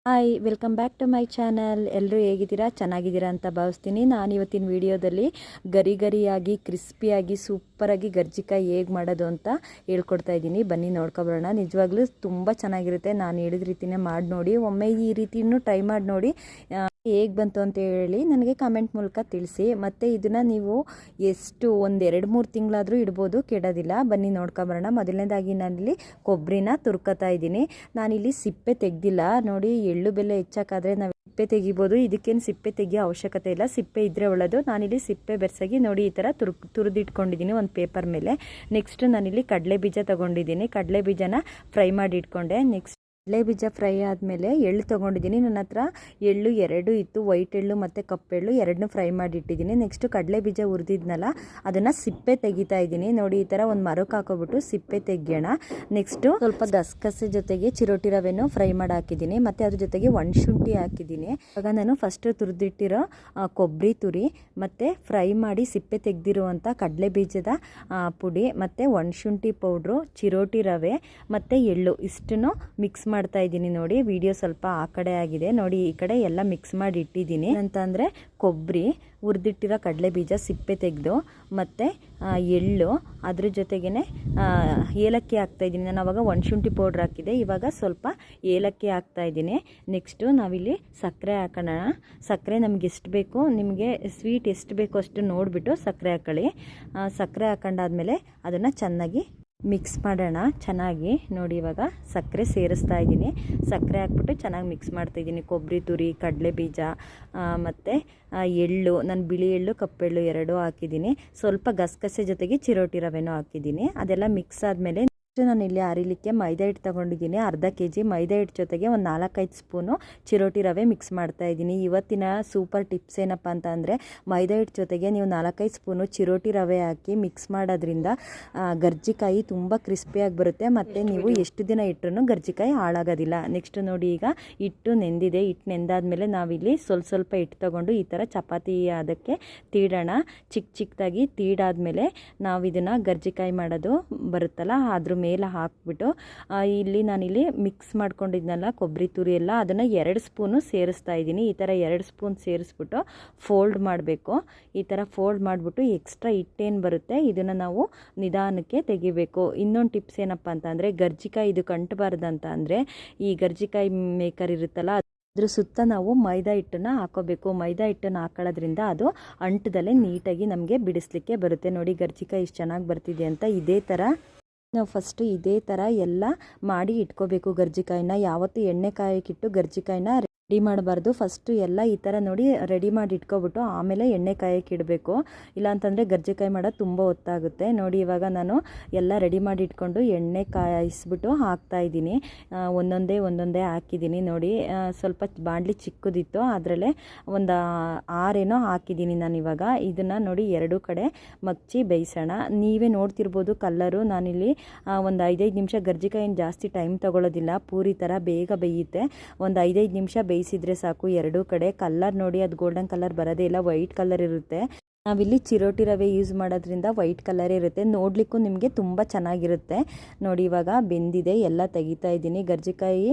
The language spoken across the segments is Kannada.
Hi, welcome back to my channel. ಎಲ್ಲರೂ ಹೇಗಿದ್ದೀರಾ? ಚೆನ್ನಾಗಿದ್ದೀರಾ ಅಂತ ಭಾವಿಸ್ತೀನಿ. ನಾನು ಇವತ್ತಿನ ವಿಡಿಯೋದಲ್ಲಿ ಗರಿಯಾಗಿ ಕ್ರಿಸ್ಪಿಯಾಗಿ ಸೂಪರಾಗಿ ಗರ್ಜಿಕಾಯಿ ಹೇಗೆ ಮಾಡೋದು ಅಂತ ಹೇಳ್ಕೊಡ್ತಾ ಇದ್ದೀನಿ. ಬನ್ನಿ ನೋಡ್ಕೊಬರೋಣ. ನಿಜವಾಗ್ಲೂ ತುಂಬ ಚೆನ್ನಾಗಿರುತ್ತೆ. ನಾನು ಹೇಳಿದ ರೀತಿಯೇ ಮಾಡಿ ನೋಡಿ. ಒಮ್ಮೆ ಈ ರೀತಿಯೂ ಟ್ರೈ ಮಾಡಿ ನೋಡಿ. ಹೇಗೆ ಬಂತು ಅಂತ ಹೇಳಿ ನನಗೆ ಕಾಮೆಂಟ್ ಮೂಲಕ ತಿಳಿಸಿ. ಮತ್ತು ಇದನ್ನು ನೀವು ಎಷ್ಟು ಒಂದು 2-3 ತಿಂಗಳಾದರೂ ಇಡ್ಬೋದು, ಕೆಡೋದಿಲ್ಲ. ಬನ್ನಿ ನೋಡ್ಕೊಬರೋಣ. ಮೊದಲನೇದಾಗಿ ನಾನಿಲ್ಲಿ ಕೊಬ್ಬರಿನ ತುರ್ಕೋತಾ ಇದ್ದೀನಿ. ನಾನಿಲ್ಲಿ ಸಿಪ್ಪೆ ತೆಗೆದಿಲ್ಲ ನೋಡಿ. ಎಳ್ಳು ಬೆಲ್ಲ ಹೆಚ್ಚಾಕಾದ್ರೆ ನಾವು ಸಿಪ್ಪೆ ತೆಗಿಬೋದು. ಇದಕ್ಕೇನು ಸಿಪ್ಪೆ ತೆಗಿಯೋ ಅವಶ್ಯಕತೆ ಇಲ್ಲ. ಸಿಪ್ಪೆ ಇದ್ದರೆ ಒಳ್ಳೆಯದು. ನಾನಿಲ್ಲಿ ಸಿಪ್ಪೆ ಬೆರೆಸಾಗಿ ನೋಡಿ ಈ ಥರ ತುರಿದಿಟ್ಕೊಂಡಿದ್ದೀನಿ ಒಂದು ಪೇಪರ್ ಮೇಲೆ. ನೆಕ್ಸ್ಟ್ ನಾನಿಲ್ಲಿ ಕಡಲೆ ಬೀಜ ತೊಗೊಂಡಿದ್ದೀನಿ. ಕಡಲೆ ಬೀಜನ ಫ್ರೈ ಮಾಡಿ ಇಟ್ಕೊಂಡೆ. ನೆಕ್ಸ್ಟ್ ಕಡಲೆ ಬೀಜ ಫ್ರೈ ಆದಮೇಲೆ ಎಳ್ಳು ತೊಗೊಂಡಿದ್ದೀನಿ. ನನ್ನ ಹತ್ರ ಎಳ್ಳು 2 ಇತ್ತು, ವೈಟ್ ಎಳ್ಳು ಮತ್ತು ಕಪ್ಪೆಳ್ಳು ಎರಡನ್ನೂ ಫ್ರೈ ಮಾಡಿ ಇಟ್ಟಿದ್ದೀನಿ. ನೆಕ್ಸ್ಟು ಕಡಲೆ ಬೀಜ ಹುರಿದಿದ್ನಲ್ಲ ಅದನ್ನು ಸಿಪ್ಪೆ ತೆಗಿತಾ ಇದ್ದೀನಿ ನೋಡಿ. ಈ ಥರ ಒಂದು ಮರಕ್ಕೆ ಹಾಕೋಬಿಟ್ಟು ಸಿಪ್ಪೆ ತೆಗಿಯೋಣ. ನೆಕ್ಸ್ಟು ಸ್ವಲ್ಪ ಗಸಗಸೆ ಜೊತೆಗೆ ಚಿರೋಟಿ ರವೆನೂ ಫ್ರೈ ಮಾಡಿ ಹಾಕಿದ್ದೀನಿ. ಮತ್ತು ಅದ್ರ ಜೊತೆಗೆ ಒಣಶುಂಠಿ ಹಾಕಿದ್ದೀನಿ. ಇವಾಗ ನಾನು ಫಸ್ಟ್ ತುರಿದಿಟ್ಟಿರೋ ಕೊಬ್ಬರಿ ತುರಿ ಮತ್ತು ಫ್ರೈ ಮಾಡಿ ಸಿಪ್ಪೆ ತೆಗೆದಿರುವಂಥ ಕಡಲೆ ಬೀಜದ ಪುಡಿ ಮತ್ತು ಒಣಶುಂಠಿ ಪೌಡ್ರು, ಚಿರೋಟಿ ರವೆ ಮತ್ತು ಎಳ್ಳು ಇಷ್ಟನ್ನು ಮಿಕ್ಸ್ ಮಾಡ್ತಾ ಇದ್ದೀನಿ ನೋಡಿ. ವಿಡಿಯೋ ಸ್ವಲ್ಪ ಆ ಕಡೆ ಆಗಿದೆ ನೋಡಿ. ಈ ಕಡೆ ಎಲ್ಲ ಮಿಕ್ಸ್ ಮಾಡಿ ಇಟ್ಟಿದ್ದೀನಿ. ಅಂತಂದರೆ ಕೊಬ್ಬರಿ, ಹುರಿದಿಟ್ಟಿರೋ ಕಡಲೆ ಬೀಜ ಸಿಪ್ಪೆ ತೆಗೆದು ಮತ್ತು ಎಳ್ಳು, ಅದ್ರ ಜೊತೆಗೇ ಏಲಕ್ಕಿ ಹಾಕ್ತಾಯಿದ್ದೀನಿ. ನಾನು ಆವಾಗ ಒಣಶುಂಠಿ ಪೌಡ್ರ್ ಹಾಕಿದೆ. ಇವಾಗ ಸ್ವಲ್ಪ ಏಲಕ್ಕಿ ಹಾಕ್ತಾಯಿದ್ದೀನಿ. ನೆಕ್ಸ್ಟು ನಾವಿಲ್ಲಿ ಸಕ್ಕರೆ ಹಾಕೋಣ. ಸಕ್ಕರೆ ನಮ್ಗೆ ಎಷ್ಟು ಬೇಕು, ನಿಮಗೆ ಸ್ವೀಟ್ ಎಷ್ಟು ಬೇಕೋ ಅಷ್ಟು ನೋಡಿಬಿಟ್ಟು ಸಕ್ಕರೆ ಹಾಕೊಳ್ಳಿ. ಸಕ್ಕರೆ ಹಾಕೊಂಡಾದ್ಮೇಲೆ ಅದನ್ನು ಚೆನ್ನಾಗಿ ಮಿಕ್ಸ್ ಮಾಡೋಣ. ಚೆನ್ನಾಗಿ ನೋಡಿ. ಇವಾಗ ಸಕ್ಕರೆ ಸೇರಿಸ್ತಾ ಇದ್ದೀನಿ. ಸಕ್ಕರೆ ಹಾಕ್ಬಿಟ್ಟು ಚೆನ್ನಾಗಿ ಮಿಕ್ಸ್ ಮಾಡ್ತಾಯಿದ್ದೀನಿ. ಕೊಬ್ಬರಿ ತುರಿ, ಕಡಲೆ ಬೀಜ ಮತ್ತು ಎಳ್ಳು, ನಾನು ಬಿಳಿ ಎಳ್ಳು ಕಪ್ಪೆಳ್ಳು ಎರಡೂ ಹಾಕಿದ್ದೀನಿ. ಸ್ವಲ್ಪ ಗಸಗಸೆ ಜೊತೆಗೆ ಚಿರೋಟಿ ರವೆನೂ ಹಾಕಿದ್ದೀನಿ. ಅದೆಲ್ಲ ಮಿಕ್ಸ್ ಆದಮೇಲೆ ನಾನು ಇಲ್ಲಿ ಅರಿಲಿಕ್ಕೆ ಮೈದಾ ಹಿಟ್ಟು ತೊಗೊಂಡಿದ್ದೀನಿ. ಅರ್ಧ kg ಮೈದಾ ಹಿಟ್ಟು ಜೊತೆಗೆ ಒಂದು 4-5 ಸ್ಪೂನು ಚಿರೋಟಿ ರವೆ ಮಿಕ್ಸ್ ಮಾಡ್ತಾ ಇದ್ದೀನಿ. ಇವತ್ತಿನ ಸೂಪರ್ ಟಿಪ್ಸ್ ಏನಪ್ಪ ಅಂತ ಅಂದರೆ, ಮೈದಾ ಹಿಟ್ಟು ಜೊತೆಗೆ ನೀವು 4-5 ಸ್ಪೂನು ಚಿರೋಟಿ ರವೆ ಹಾಕಿ ಮಿಕ್ಸ್ ಮಾಡೋದ್ರಿಂದ ಗರ್ಜಿಕಾಯಿ ತುಂಬ ಕ್ರಿಸ್ಪಿಯಾಗಿ ಬರುತ್ತೆ. ಮತ್ತು ನೀವು ಎಷ್ಟು ದಿನ ಇಟ್ಟರೂ ಗರ್ಜಿಕಾಯಿ ಹಾಳಾಗೋದಿಲ್ಲ. ನೆಕ್ಸ್ಟ್ ನೋಡಿ, ಈಗ ಹಿಟ್ಟು ನೆಂದಿದೆ. ಹಿಟ್ಟು ನೆಂದಾದ್ಮೇಲೆ ನಾವಿಲ್ಲಿ ಸ್ವಲ್ಪ ಹಿಟ್ಟು ತೊಗೊಂಡು ಈ ಥರ ಚಪಾತಿ ಅದಕ್ಕೆ ತೀಡೋಣ. ಚಿಕ್ಕದಾಗಿ ತೀಡಾದ್ಮೇಲೆ ನಾವು ಇದನ್ನು ಗರ್ಜಿಕಾಯಿ ಮಾಡೋದು ಬರುತ್ತಲ್ಲ ಅದ್ರ ಮೇಲೆ ಹಾಕ್ಬಿಟ್ಟು ಇಲ್ಲಿ ನಾನಿಲ್ಲಿ ಮಿಕ್ಸ್ ಮಾಡ್ಕೊಂಡಿದ್ನಲ್ಲ ಕೊಬ್ಬರಿ ತುರಿ ಎಲ್ಲ, ಅದನ್ನು 2 ಸ್ಪೂನು ಸೇರಿಸ್ತಾ ಇದ್ದೀನಿ. ಈ ಥರ 2 ಸ್ಪೂನ್ ಸೇರಿಸ್ಬಿಟ್ಟು ಫೋಲ್ಡ್ ಮಾಡಬೇಕು. ಈ ಥರ ಫೋಲ್ಡ್ ಮಾಡಿಬಿಟ್ಟು ಎಕ್ಸ್ಟ್ರಾ ಹಿಟ್ಟೇನು ಬರುತ್ತೆ ಇದನ್ನು ನಾವು ನಿಧಾನಕ್ಕೆ ತೆಗಿಬೇಕು. ಇನ್ನೊಂದು ಟಿಪ್ಸ್ ಏನಪ್ಪ ಅಂತಂದರೆ, ಗರ್ಜಿಕಾಯಿ ಇದು ಕಂಟಬಾರ್ದಂತ ಅಂದರೆ ಈ ಗರ್ಜಿಕಾಯಿ ಮೇಕರ್ ಇರುತ್ತಲ್ಲ ಅದ್ರ ಸುತ್ತ ನಾವು ಮೈದಾ ಹಿಟ್ಟನ್ನು ಹಾಕೋಬೇಕು. ಮೈದಾ ಹಿಟ್ಟನ್ನು ಹಾಕೊಳ್ಳೋದ್ರಿಂದ ಅದು ಅಂಟದಲ್ಲೇ ನೀಟಾಗಿ ನಮಗೆ ಬಿಡಿಸ್ಲಿಕ್ಕೆ ಬರುತ್ತೆ. ನೋಡಿ ಗರ್ಜಿಕಾಯಿ ಇಷ್ಟು ಚೆನ್ನಾಗಿ ಬರ್ತಿದೆ ಅಂತ. ಇದೇ ಥರ ನಾವು ಫಸ್ಟು ಇದೇ ಥರ ಎಲ್ಲ ಮಾಡಿ ಇಟ್ಕೋಬೇಕು. ಗರ್ಜಿಕಾಯಿನ ಯಾವತ್ತೂ ಎಣ್ಣೆ ಕಾಯಕ್ಕಿಟ್ಟು ಗರ್ಜಿಕಾಯಿನ ರೆಡಿ ಮಾಡಬಾರ್ದು. ಫಸ್ಟು ಎಲ್ಲ ಈ ಥರ ನೋಡಿ ರೆಡಿ ಮಾಡಿ ಇಟ್ಕೊಬಿಟ್ಟು ಆಮೇಲೆ ಎಣ್ಣೆ ಕಾಯಕ್ಕೆ ಇಡಬೇಕು. ಇಲ್ಲಾಂತಂದರೆ ಗರ್ಜಿಕಾಯಿ ಮಾಡೋದು ತುಂಬ ಹೊತ್ತಾಗುತ್ತೆ. ನೋಡಿ ಇವಾಗ ನಾನು ಎಲ್ಲ ರೆಡಿ ಮಾಡಿ ಇಟ್ಕೊಂಡು ಎಣ್ಣೆ ಕಾಯಿಸ್ಬಿಟ್ಟು ಹಾಕ್ತಾಯಿದ್ದೀನಿ. ಒಂದೊಂದೇ ಹಾಕಿದ್ದೀನಿ ನೋಡಿ. ಸ್ವಲ್ಪ ಬಾಣಲಿ ಚಿಕ್ಕದಿತ್ತು, ಅದರಲ್ಲೇ ಒಂದು 6 ಹಾಕಿದ್ದೀನಿ ನಾನು. ಇವಾಗ ಇದನ್ನು ನೋಡಿ 2 ಕಡೆ ಮಗ್ಚಿ ಬೇಯಿಸೋಣ. ನೀವೇ ನೋಡ್ತಿರ್ಬೋದು ಕಲ್ಲರು. ನಾನಿಲ್ಲಿ ಒಂದು 5-5 ನಿಮಿಷ, ಗರ್ಜಿಕಾಯಿನ ಜಾಸ್ತಿ ಟೈಮ್ ತೊಗೊಳ್ಳೋದಿಲ್ಲ, ಪೂರಿ ಥರ ಬೇಗ ಬೇಯುತ್ತೆ. ಒಂದು 5-5 ನಿಮಿಷ ಬೇಯಿಸಿದ್ರೆ ಸಾಕು. 2 ಕಡೆ ಕಲರ್ ನೋಡಿ, ಅದು ಗೋಲ್ಡನ್ ಕಲರ್ ಬರೋದೇ ಇಲ್ಲ, ವೈಟ್ ಕಲರ್ ಇರುತ್ತೆ. ನಾವಿಲ್ಲಿ ಚಿರೋಟಿ ರವೆ ಯೂಸ್ ಮಾಡೋದ್ರಿಂದ ವೈಟ್ ಕಲರ್ ಇರುತ್ತೆ. ನೋಡಲಿಕ್ಕೂ ನಿಮಗೆ ತುಂಬ ಚೆನ್ನಾಗಿರುತ್ತೆ. ನೋಡಿ ಇವಾಗ ಬೆಂದಿದೆ. ಎಲ್ಲ ತೆಗಿತಾ ಇದ್ದೀನಿ. ಗರ್ಜಿಕಾಯಿ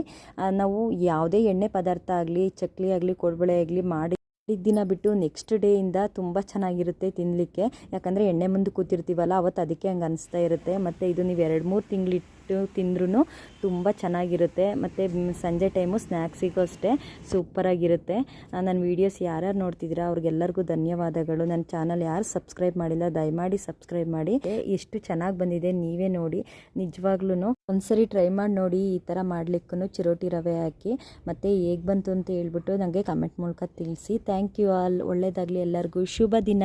ನಾವು ಯಾವುದೇ ಎಣ್ಣೆ ಪದಾರ್ಥ ಆಗಲಿ, ಚಕ್ಲಿ ಆಗಲಿ, ಕೋಡ್ಬಳೆ ಆಗಲಿ ಮಾಡಿ ದಿನ ಬಿಟ್ಟು ನೆಕ್ಸ್ಟ್ ಡೇಯಿಂದ ತುಂಬ ಚೆನ್ನಾಗಿರುತ್ತೆ ತಿನ್ನಲಿಕ್ಕೆ. ಯಾಕಂದರೆ ಎಣ್ಣೆ ಮುಂದೆ ಕೂತಿರ್ತೀವಲ್ಲ ಅವತ್ತು, ಅದಕ್ಕೆ ಹಂಗೆ ಅನಿಸ್ತಾ ಇರುತ್ತೆ. ಮತ್ತು ಇದು ನೀವು 2-3 ತಿಂಗಳಿಟ್ಟು ತಿಂದ್ರೂ ತುಂಬ ಚೆನ್ನಾಗಿರುತ್ತೆ. ಮತ್ತು ಸಂಜೆ ಟೈಮು ಸ್ನ್ಯಾಕ್ಸಿಗೂ ಅಷ್ಟೇ ಸೂಪರಾಗಿರುತ್ತೆ. ನನ್ನ ವೀಡಿಯೋಸ್ ಯಾರ್ಯಾರು ನೋಡ್ತಿದ್ದೀರಾ ಅವ್ರಿಗೆಲ್ಲರಿಗೂ ಧನ್ಯವಾದಗಳು. ನನ್ನ ಚಾನಲ್ ಯಾರು ಸಬ್ಸ್ಕ್ರೈಬ್ ಮಾಡಿಲ್ಲ ದಯಮಾಡಿ ಸಬ್ಸ್ಕ್ರೈಬ್ ಮಾಡಿ. ಎಷ್ಟು ಚೆನ್ನಾಗಿ ಬಂದಿದೆ ನೀವೇ ನೋಡಿ. ನಿಜವಾಗ್ಲೂ ಒಂದ್ಸರಿ ಟ್ರೈ ಮಾಡಿ ನೋಡಿ ಈ ಥರ ಮಾಡಲಿಕ್ಕೂ ಚಿರೋಟಿ ರವೆ ಹಾಕಿ. ಮತ್ತು ಹೇಗೆ ಬಂತು ಅಂತ ಹೇಳ್ಬಿಟ್ಟು ನನಗೆ ಕಮೆಂಟ್ ಮೂಲಕ ತಿಳಿಸಿ. Thank you all. ಒಳ್ಳೆಯದಾಗಲಿ ಎಲ್ಲರಿಗೂ. ಶುಭ ದಿನ.